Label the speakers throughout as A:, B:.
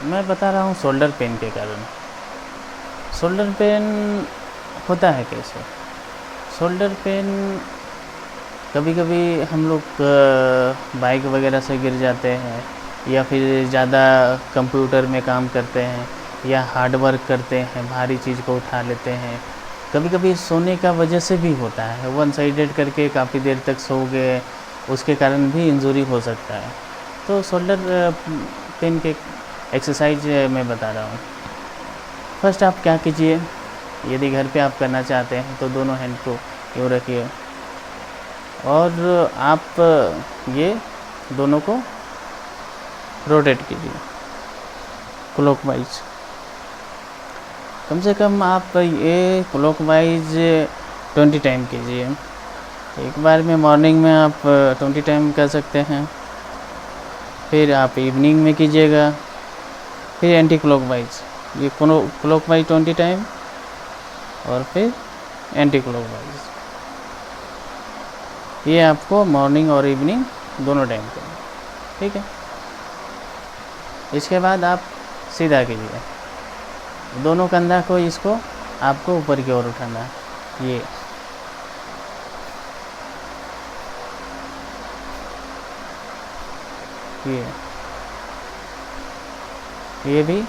A: मैं बता रहा हूँ शोल्डर पेन के कारण। शोल्डर पेन होता है कैसे? शोल्डर पेन कभी कभी हम लोग बाइक वगैरह से गिर जाते हैं, या फिर ज़्यादा कंप्यूटर में काम करते हैं, या हार्ड वर्क करते हैं, भारी चीज़ को उठा लेते हैं। कभी कभी सोने का वजह से भी होता है, वन साइडेड करके काफ़ी देर तक सो गए, उसके कारण भी इंजरी हो सकता है। तो शोल्डर पेन के एक्सरसाइज मैं बता रहा हूँ। फर्स्ट आप क्या कीजिए, यदि घर पे आप करना चाहते हैं तो दोनों हैंड को यूँ रखिए, और आप ये दोनों को रोटेट कीजिए क्लॉकवाइज। कम से कम आप ये क्लॉकवाइज 20 टाइम कीजिए। एक बार में मॉर्निंग में आप 20 टाइम कर सकते हैं, फिर आप इवनिंग में कीजिएगा, फिर एंटी क्लॉकवाइज, ये क्लॉकवाइज 20 टाइम और फिर एंटी क्लॉकवाइज। ये आपको मॉर्निंग और इवनिंग दोनों टाइम करना, ठीक है। इसके बाद आप सीधा कीजिए, दोनों कंधा को इसको आपको ऊपर की ओर उठाना है। ये भी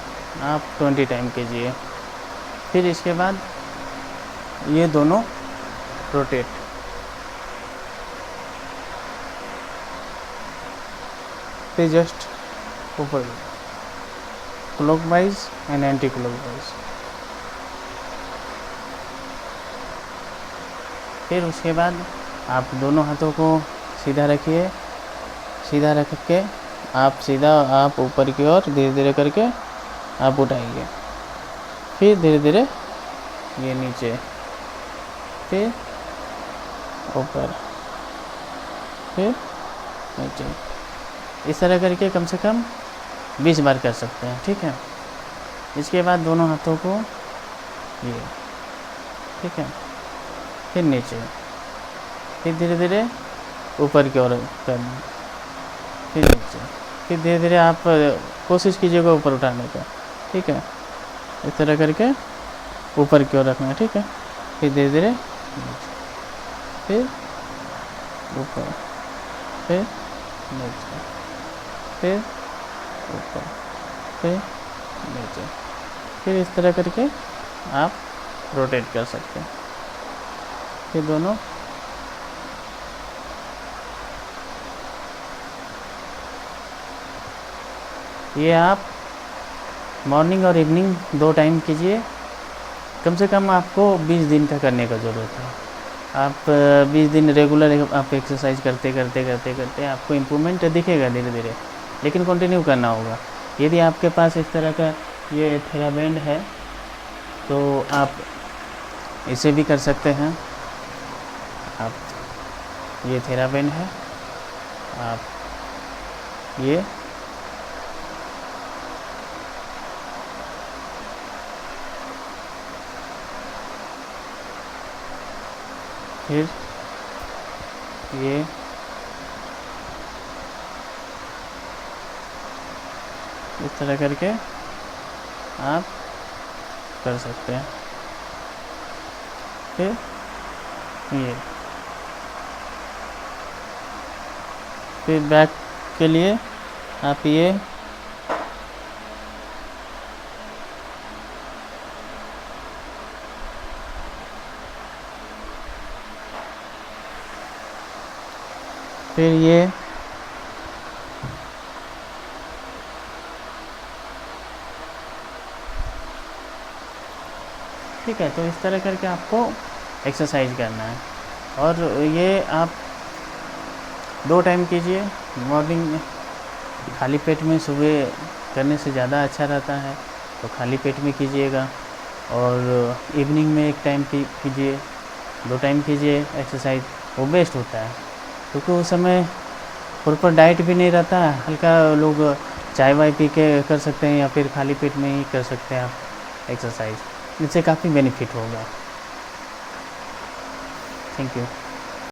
A: आप 20 टाइम कीजिए। फिर इसके बाद ये दोनों रोटेट, फिर जस्ट ऊपर क्लॉकवाइज एंड एंटी क्लॉकवाइज। फिर उसके बाद आप दोनों हाथों को सीधा रखिए, सीधा रख के आप ऊपर की ओर धीरे धीरे करके आप उठाइए, फिर धीरे धीरे ये नीचे, फिर ऊपर, फिर नीचे। इस तरह करके कम से कम 20 बार कर सकते हैं, ठीक है। इसके बाद दोनों हाथों को ये, ठीक है, फिर नीचे, फिर धीरे धीरे ऊपर की ओर करना, फिर नीचे, फिर धीरे धीरे आप कोशिश कीजिएगा ऊपर उठाने का, ठीक है। इस तरह करके ऊपर की ओर रखना है, ठीक है। फिर धीरे धीरे नीचे, फिर ऊपर, फिर नीचे, फिर ऊपर, फिर नीचे। फिर इस तरह करके आप रोटेट कर सकते हैं। फिर दोनों ये आप मॉर्निंग और इवनिंग 2 टाइम कीजिए। कम से कम आपको 20 दिन का करने का ज़रूरत है। आप 20 दिन रेगुलर आप एक्सरसाइज करते करते करते करते आपको इम्प्रूवमेंट दिखेगा धीरे धीरे, लेकिन कंटिन्यू करना होगा। यदि आपके पास इस तरह का ये थेराबैंड है तो आप इसे भी कर सकते हैं। आप ये थेराबैंड है, आप ये फिर ये इस तरह करके आप कर सकते हैं। फिर फिर बैक के लिए आप ये फिर ये ठीक है। तो इस तरह करके आपको एक्सरसाइज करना है, और ये आप 2 टाइम कीजिए। मॉर्निंग में खाली पेट में सुबह करने से ज़्यादा अच्छा रहता है, तो खाली पेट में कीजिएगा, और इवनिंग में 1 टाइम कीजिए, 2 टाइम कीजिए एक्सरसाइज, वो बेस्ट होता है। क्योंकि उस समय प्रॉपर डाइट भी नहीं रहता, हल्का लोग चाय वाय पी के कर सकते हैं, या फिर खाली पेट में ही कर सकते हैं आप एक्सरसाइज। इससे काफ़ी बेनिफिट होगा। Thank you.